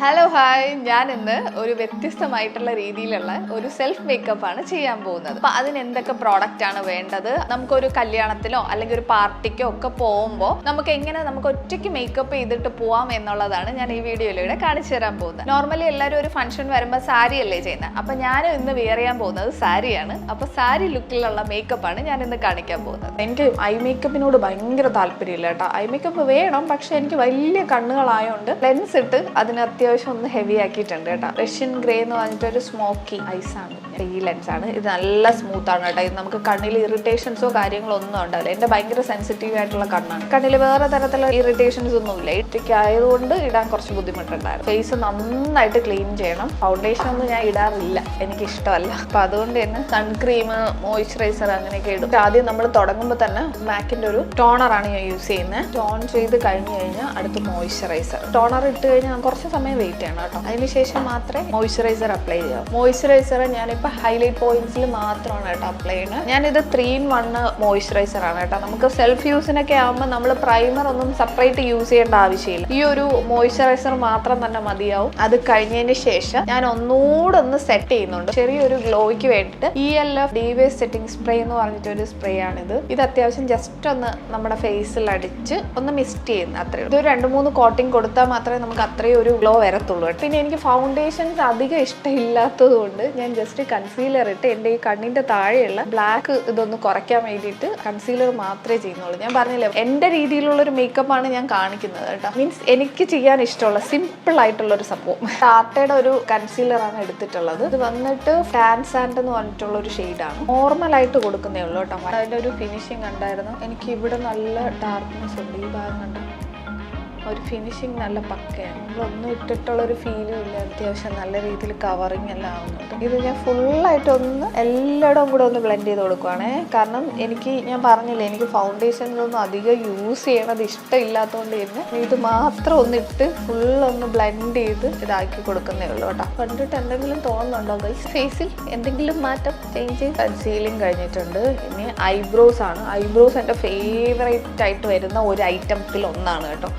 Hello hi, ഞാൻ ഇന്ന് ഒരു വ്യത്യസ്തമായിട്ടുള്ള രീതിയിലുള്ള ഒരു സെൽഫ് മേക്കപ്പ് ആണ് ചെയ്യാൻ പോകുന്നത്. അപ്പൊ അതിന് എന്തൊക്കെ പ്രോഡക്റ്റ് ആണ് വേണ്ടത്, നമുക്കൊരു കല്യാണത്തിനോ അല്ലെങ്കിൽ ഒരു പാർട്ടിക്കോ ഒക്കെ പോകുമ്പോൾ നമുക്ക് ഒറ്റയ്ക്ക് മേക്കപ്പ് ചെയ്തിട്ട് പോവാം എന്നുള്ളതാണ് ഞാൻ ഈ വീഡിയോയിലൂടെ കാണിച്ചു തരാൻ പോകുന്നത്. നോർമലി എല്ലാവരും ഒരു ഫംഗ്ഷൻ വരുമ്പോൾ സാരി അല്ലേ ചെയ്യുന്നത്. അപ്പൊ ഞാൻ ഇന്ന് വെയർ ചെയ്യാൻ പോകുന്നത് സാരിയാണ്. അപ്പൊ സാരി ലുക്കിലുള്ള മേക്കപ്പ് ആണ് ഞാൻ ഇന്ന് കാണിക്കാൻ പോകുന്നത്. എനിക്ക് ഐ മേക്കപ്പിനോട് ഭയങ്കര താല്പര്യമില്ല കേട്ടോ. ഐ മേക്കപ്പ് വേണം, പക്ഷെ എനിക്ക് വലിയ കണ്ണുകളായതുകൊണ്ട് ലെൻസ് ഇട്ട് അതിന് അത്യാവശ്യം ഒന്ന് ഹെവി ആക്കിയിട്ടുണ്ട് കേട്ടോ. റഷ്യൻ ഗ്രേ എന്ന് പറഞ്ഞിട്ടൊരു സ്മോക്കി ഐസാണ്. ഈ ലെൻസാണ്. ഇത് നല്ല സ്മൂത്ത് ആണ് കേട്ടോ. ഇത് നമുക്ക് കണ്ണിൽ ഇറിറ്റേഷൻസോ കാര്യങ്ങളോ ഒന്നും ഉണ്ടാവില്ല. എൻ്റെ ഭയങ്കര സെൻസിറ്റീവ് ആയിട്ടുള്ള കണ്ണാണ്. കണ്ണിൽ വേറെ തരത്തിലുള്ള ഇറിറ്റേഷൻസ് ഒന്നുമില്ല. ഇറ്റയ്ക്ക് ആയതുകൊണ്ട് ഇടാൻ കുറച്ച് ബുദ്ധിമുട്ടുണ്ടായിരുന്നു. ഫേസ് നന്നായിട്ട് ക്ലീൻ ചെയ്യണം. ഫൗണ്ടേഷൻ ഒന്നും ഞാൻ ഇടാറില്ല, എനിക്കിഷ്ടമല്ല. അപ്പം അതുകൊണ്ട് തന്നെ സൺക്രീം, മോയ്സ്ചറൈസർ അങ്ങനെയൊക്കെ ഇടും. ആദ്യം നമ്മൾ തുടങ്ങുമ്പോൾ തന്നെ മാക്കിൻ്റെ ഒരു ടോണറാണ് ഞാൻ യൂസ് ചെയ്യുന്നത്. ടോൺ ചെയ്ത് കഴിഞ്ഞ് കഴിഞ്ഞാൽ അടുത്ത് മോയ്സ്ചറൈസർ. ടോണർ ഇട്ട് കഴിഞ്ഞാൽ കുറച്ച് സമയം വെയിറ്റ് ചെയ്യണം കേട്ടോ. അതിനുശേഷം മാത്രമേ മോയ്സ്ചറൈസർ അപ്ലൈ ചെയ്യാവൂ. മോയ്സ്ചറൈസർ ഞാനിപ്പോൾ ഹൈലൈറ്റ് പോയിന്റ്സിൽ മാത്രമാണ് കേട്ടോ അപ്ലൈ ചെയ്യുന്നത്. ഞാനിത് 3-in-1 മോയ്സ്ചറൈസർ ആണ് കേട്ടോ. നമുക്ക് സെൽഫ് യൂസിനൊക്കെ ആകുമ്പോൾ നമ്മൾ പ്രൈമർ ഒന്നും സെപ്പറേറ്റ് യൂസ് ചെയ്യേണ്ട ആവശ്യമില്ല. ഈ ഒരു മോയ്സ്ചറൈസർ മാത്രം തന്നെ മതിയാവും. അത് കഴിഞ്ഞതിന് ശേഷം ഞാൻ ഒന്നുകൂടെ ഒന്ന് സെറ്റ് ചെയ്യുന്നുണ്ട്, ചെറിയൊരു ഗ്ലോയ്ക്ക് വേണ്ടിയിട്ട്. ELF ഡീവേസ് സെറ്റിംഗ് സ്പ്രേ എന്ന് പറഞ്ഞിട്ടൊരു സ്പ്രേ ആണിത്. ഇത് അത്യാവശ്യം ജസ്റ്റ് ഒന്ന് നമ്മുടെ ഫേസിൽ അടിച്ച് ഒന്ന് മിസ്റ്റ് ചെയ്യുന്നത്, അത്രയും. ഇതൊരു 2-3 കോട്ടിങ് കൊടുത്താൽ മാത്രമേ നമുക്ക് അത്രയും ഒരു ഗ്ലോ വരത്തുള്ളൂ. പിന്നെ എനിക്ക് ഫൗണ്ടേഷൻസ് അധികം ഇഷ്ടമില്ലാത്തത് കൊണ്ട് ഞാൻ ജസ്റ്റ് കൺസീലർ ഇട്ട് എൻ്റെ ഈ കണ്ണിൻ്റെ താഴെയുള്ള ബ്ലാക്ക് ഇതൊന്ന് കുറയ്ക്കാൻ വേണ്ടിയിട്ട് കൺസീലർ മാത്രമേ ചെയ്യുന്നുള്ളൂ. ഞാൻ പറഞ്ഞില്ലേ, എൻ്റെ രീതിയിലുള്ളൊരു മേക്കപ്പാണ് ഞാൻ കാണിക്കുന്നത് കേട്ടോ. മീൻസ് എനിക്ക് ചെയ്യാൻ ഇഷ്ടമുള്ള സിമ്പിൾ ആയിട്ടുള്ളൊരു സംഭവം. ടാറ്റയുടെ ഒരു കൺസീലറാണ് എടുത്തിട്ടുള്ളത്. ഇത് വന്നിട്ട് ടാൻ സാൻഡ് എന്ന് പറഞ്ഞിട്ടുള്ള ഒരു ഷെയ്ഡാണ്. നോർമലായിട്ട് കൊടുക്കുന്നേ ഉള്ളൂ കേട്ടോ. അതിൻ്റെ ഒരു ഫിനിഷിങ് കണ്ടായിരുന്നു. എനിക്ക് ഇവിടെ നല്ല ഡാർക്ക്നെസ് ഉണ്ട്. ഈ ഭാഗം കണ്ട ഒരു ഫിനിഷിങ് നല്ല പക്കയാണ്. നമ്മളൊന്നും ഇട്ടിട്ടുള്ളൊരു ഫീലും ഇല്ല. അത്യാവശ്യം നല്ല രീതിയിൽ കവറിങ് എല്ലാം ആവുന്നുണ്ട്. ഇത് ഞാൻ ഫുള്ളായിട്ടൊന്ന് എല്ലായിടവും കൂടെ ഒന്ന് ബ്ലെൻഡ് ചെയ്ത് കൊടുക്കുവാണേ. കാരണം ഞാൻ പറഞ്ഞില്ലേ, എനിക്ക് ഫൗണ്ടേഷൻസൊന്നും അധികം യൂസ് ചെയ്യണത് ഇഷ്ടമില്ലാത്തതുകൊണ്ട് തന്നെ ഇത് മാത്രം ഒന്നിട്ട് ഫുള്ളൊന്ന് ബ്ലെൻഡ് ചെയ്ത് ഇതാക്കി കൊടുക്കുന്നേ ഉള്ളൂ കേട്ടോ. കണ്ടിട്ട് എന്തെങ്കിലും തോന്നുന്നുണ്ടോ ഗൈസ്? ഫേസിൽ എന്തെങ്കിലും മാറ്റം ചേഞ്ച്? കൺസീലിംഗ് കഴിഞ്ഞിട്ടുണ്ട്. ഇനി ഐബ്രോസ് ആണ്. ഐബ്രോസ് എൻ്റെ ഫേവറേറ്റ് ആയിട്ട് വരുന്ന ഒരു ഐറ്റത്തിൽ ഒന്നാണ് കേട്ടോ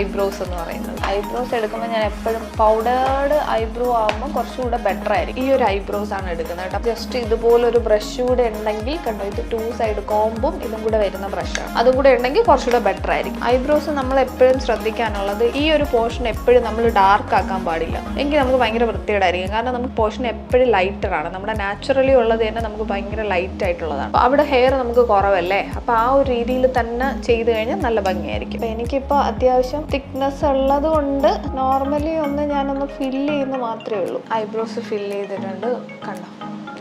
ഐബ്രോസ് എന്ന് പറയുന്നത്. ഐബ്രോസ് എടുക്കുമ്പോൾ ഞാൻ എപ്പോഴും പൗഡേർഡ് ഐബ്രോ ആകുമ്പോൾ കുറച്ചുകൂടെ ബെറ്റർ ആയിരിക്കും. ഈ ഒരു ഐബ്രോസ് ആണ് എടുക്കുന്നത് കേട്ടോ. ജസ്റ്റ് ഇതുപോലൊരു ബ്രഷ് കൂടെ ഉണ്ടെങ്കിൽ കണ്ടോ, ഇത് 2 സൈഡ് കോമ്പും ഇതും കൂടെ വരുന്ന ബ്രഷാണ്. അതും കൂടെ ഉണ്ടെങ്കിൽ കുറച്ചുകൂടെ ബെറ്റർ ആയിരിക്കും. ഐബ്രോസ് നമ്മൾ എപ്പോഴും ശ്രദ്ധിക്കാനുള്ളത്, ഈ ഒരു പോർഷൻ എപ്പോഴും നമ്മൾ ഡാർക്ക് ആക്കാൻ പാടില്ല. എങ്കിൽ നമുക്ക് ഭയങ്കര വൃത്തികേടായിരിക്കും. കാരണം നമുക്ക് പോർഷൻ എപ്പോഴും ലൈറ്ററാണ്. നമ്മുടെ നാച്ചുറലി ഉള്ളത് തന്നെ നമുക്ക് ഭയങ്കര ലൈറ്റ് ആയിട്ടുള്ളതാണ്. അപ്പോൾ അവിടെ ഹെയർ നമുക്ക് കുറവല്ലേ. അപ്പോൾ ആ ഒരു രീതിയിൽ തന്നെ ചെയ്ത് കഴിഞ്ഞാൽ നല്ല ഭംഗിയായിരിക്കും. അപ്പോൾ എനിക്കിപ്പോൾ അത്യാവശ്യം തിക്നെസ് ഉള്ളത് കൊണ്ട് നോർമലി ഞാനൊന്ന് ഫില്ല് ചെയ്യുന്ന മാത്രമേ ഉള്ളൂ. ഐബ്രോസ് ഫില്ല് ചെയ്തിട്ടുണ്ട് കണ്ടോ.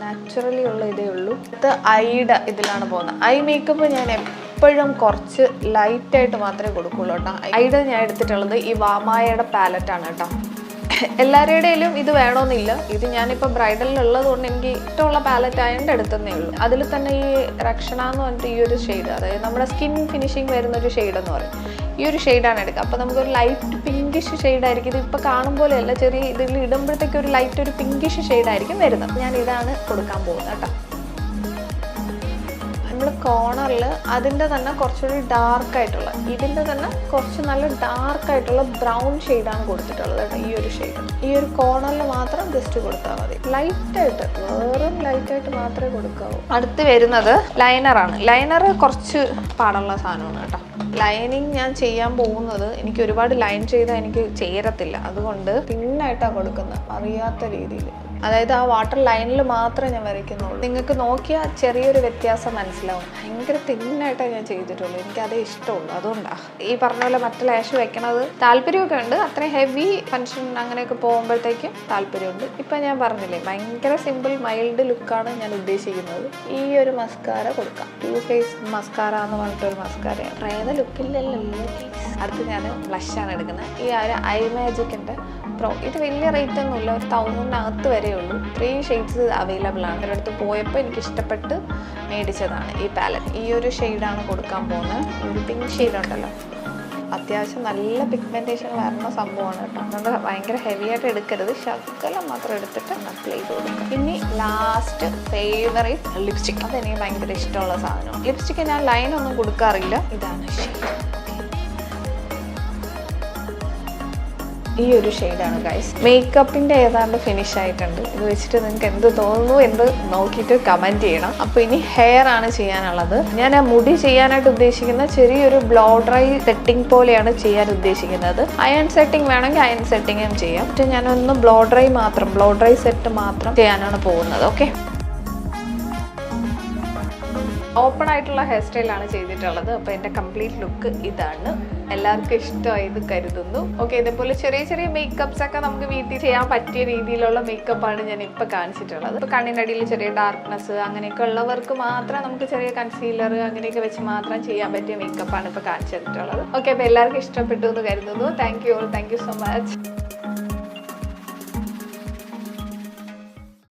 നാച്ചുറലി ഉള്ള ഇതേ ഉള്ളൂ. ഇത് ഐയുടെ ഇതിലാണ് പോകുന്നത്. ഐ മേക്കപ്പ് ഞാൻ എപ്പോഴും കുറച്ച് ലൈറ്റായിട്ട് മാത്രമേ കൊടുക്കുള്ളൂ കേട്ടോ. ഐയുടെ ഞാൻ എടുത്തിട്ടുള്ളത് ഈ വാമായയുടെ പാലറ്റാണ് കേട്ടോ. എല്ലാവരുടെയും ഇത് വേണമെന്നില്ല. ഇത് ഞാനിപ്പോൾ ബ്രൈഡലിലുള്ളത് കൊണ്ട് എനിക്ക് ഇഷ്ടമുള്ള പാലറ്റ് ആയതുകൊണ്ട് എടുത്തതേ ഉള്ളൂ. അതിൽ തന്നെ ഈ രക്ഷണ എന്ന് പറഞ്ഞിട്ട് ഈ ഒരു ഷെയ്ഡ്, അതായത് നമ്മുടെ സ്കിൻ ഫിനിഷിങ് വരുന്നൊരു ഷെയ്ഡ് എന്ന് പറയും. ഈ ഒരു ഷെയ്ഡാണ് എടുക്കുക. അപ്പോൾ നമുക്കൊരു ലൈറ്റ് പിങ്കിഷ് ഷെയ്ഡായിരിക്കും. ഇത് ഇപ്പോൾ കാണും പോലെയല്ല, ചെറിയ ഇതിൽ ഇടുമ്പോഴത്തേക്ക് ഒരു ലൈറ്റ് ഒരു പിങ്കിഷ് ഷെയ്ഡായിരിക്കും വരുന്നത്. ഞാൻ ഇതാണ് കൊടുക്കാൻ പോകുന്നത് കേട്ടോ. നമ്മൾ കോർണറിൽ അതിൻ്റെ തന്നെ കുറച്ചുകൂടി ഡാർക്കായിട്ടുള്ള, ഇതിൻ്റെ തന്നെ കുറച്ച് നല്ല ഡാർക്കായിട്ടുള്ള ബ്രൗൺ ഷെയ്ഡാണ് കൊടുത്തിട്ടുള്ളത് കേട്ടോ. ഈ ഒരു ഷെയ്ഡ് ഈ ഒരു കോർണറിൽ മാത്രം ജസ്റ്റ് കൊടുത്താൽ മതി. ലൈറ്റായിട്ട്, വെറും ലൈറ്റായിട്ട് മാത്രമേ കൊടുക്കാവൂ. അടുത്ത് വരുന്നത് ലൈനറാണ്. ലൈനർ കുറച്ച് പാടുള്ള സാധനമാണ് കേട്ടോ. ലൈനിങ് ഞാൻ ചെയ്യാൻ പോകുന്നത്, എനിക്ക് ഒരുപാട് ലൈൻ ചെയ്താൽ എനിക്ക് ചേരത്തില്ല. അതുകൊണ്ട് തിന്നായിട്ടാണ് കൊടുക്കുന്നത്, അറിയാത്ത രീതിയിൽ. അതായത് ആ വാട്ടർ ലൈനിൽ മാത്രമേ ഞാൻ വരയ്ക്കുന്നുള്ളൂ. നിങ്ങൾക്ക് നോക്കിയാൽ ചെറിയൊരു വ്യത്യാസം മനസ്സിലാവും. ഭയങ്കര തിന്നായിട്ടാണ് ഞാൻ ചെയ്തിട്ടുള്ളൂ. എനിക്കതേ ഇഷ്ടമുള്ളൂ. അതുകൊണ്ടാണ് ഈ പറഞ്ഞ പോലെ മറ്റു ലാഷ് വെക്കണത് താല്പര്യമൊക്കെ ഉണ്ട്. അത്രയും ഹെവി ഫംഗ്ഷൻ അങ്ങനെയൊക്കെ പോകുമ്പോഴത്തേക്കും താല്പര്യമുണ്ട്. ഇപ്പം ഞാൻ പറഞ്ഞില്ലേ, ഭയങ്കര സിമ്പിൾ മൈൽഡ് ലുക്കാണ് ഞാൻ ഉദ്ദേശിക്കുന്നത്. ഈ ഒരു മസ്കാര കൊടുക്കാം. 2 ഫേസ് മസ്കാര എന്ന് പറഞ്ഞിട്ടൊരു മസ്കാരയാണ്. പ്രേത ലുക്കില്ലല്ലോ. അടുത്ത് ഞാൻ ബ്ലഷാണ് എടുക്കുന്നത്. ഈ ഒരു ഐ മാജിക്കിൻ്റെ പ്രോ. ഇത് വലിയ റേറ്റ് ഒന്നുമില്ല, ഒരു 1000-നകത്ത് വരെ ഉള്ളൂ. 3 ഷെയ്ഡ്സ് അവൈലബിൾ ആണ്. എൻ്റെ അടുത്ത് പോയപ്പോൾ എനിക്ക് ഇഷ്ടപ്പെട്ട് മേടിച്ചതാണ് ഈ പാലറ്റ്. ഈ ഒരു ഷെയ്ഡാണ് കൊടുക്കാൻ പോകുന്നത്. ഒരു പിങ്ക് ഷെയ്ഡ് ഉണ്ടല്ലോ, അത്യാവശ്യം നല്ല പിഗ്മെൻറ്റേഷൻ വരുന്ന സംഭവമാണ് കേട്ടോ. നമ്മൾ ഭയങ്കര ഹെവി ആയിട്ട് എടുക്കരുത്, ശകലം മാത്രം എടുത്തിട്ട് അപ്ലൈ ചെയ്ത് കൊടുക്കുക. ഇനി ലാസ്റ്റ് ഫേവറേറ്റ് ലിപ്സ്റ്റിക്. അതെനിക്ക് ഭയങ്കര ഇഷ്ടമുള്ള സാധനമാണ്. ലിപ്സ്റ്റിക്ക് ഞാൻ ലൈനൊന്നും കൊടുക്കാറില്ല. ഇതാണ് ഷെയ്ഡ്. ഈ ഒരു ഷെയ്ഡാണ് ഗൈസ്. മേക്കപ്പിന്റെ ഏതാണ്ട് ഫിനിഷ് ആയിട്ടുണ്ട്. ഇത് വെച്ചിട്ട് നിങ്ങൾക്ക് എന്ത് തോന്നുന്നു എന്ന് നോക്കിയിട്ട് കമന്റ് ചെയ്യണം. അപ്പോൾ ഇനി ഹെയർ ആണ് ചെയ്യാനുള്ളത്. ഞാൻ ആ മുടി ചെയ്യാനായിട്ട് ഉദ്ദേശിക്കുന്ന ചെറിയൊരു ബ്ലോ ഡ്രൈ സെറ്റിംഗ് പോലെയാണ് ചെയ്യാൻ ഉദ്ദേശിക്കുന്നത്. അയൺ സെറ്റിംഗ് വേണമെങ്കിൽ അയൺ സെറ്റിംഗും ചെയ്യാം. പക്ഷെ ഞാനൊന്ന് ബ്ലോ ഡ്രൈ സെറ്റ് മാത്രം ചെയ്യാനാണ് പോകുന്നത്. ഓക്കെ, ഓപ്പൺ ആയിട്ടുള്ള ഹെയർ സ്റ്റൈലാണ് ചെയ്തിട്ടുള്ളത്. അപ്പോൾ എൻ്റെ കംപ്ലീറ്റ് ലുക്ക് ഇതാണ്. എല്ലാവർക്കും ഇഷ്ടമായത് കരുതുന്നു. ഓക്കെ, ഇതേപോലെ ചെറിയ ചെറിയ മേക്കപ്സ് ഒക്കെ നമുക്ക് വീട്ടിൽ ചെയ്യാൻ പറ്റിയ രീതിയിലുള്ള മേക്കപ്പാണ് ഞാൻ ഇപ്പോൾ കാണിച്ചിട്ടുള്ളത്. ഇപ്പോൾ കണ്ണിൻ്റെ അടിയിൽ ചെറിയ ഡാർക്ക്നെസ് അങ്ങനെയൊക്കെ ഉള്ളവർക്ക് മാത്രം നമുക്ക് ചെറിയ കൺസീലർ അങ്ങനെയൊക്കെ വെച്ച് മാത്രം ചെയ്യാൻ പറ്റിയ മേക്കപ്പാണ് ഇപ്പോൾ കാണിച്ചു തന്നിട്ടുള്ളത്. ഓക്കെ, അപ്പോൾ എല്ലാവർക്കും ഇഷ്ടപ്പെട്ടു എന്ന് കരുതുന്നു. Thank you so much.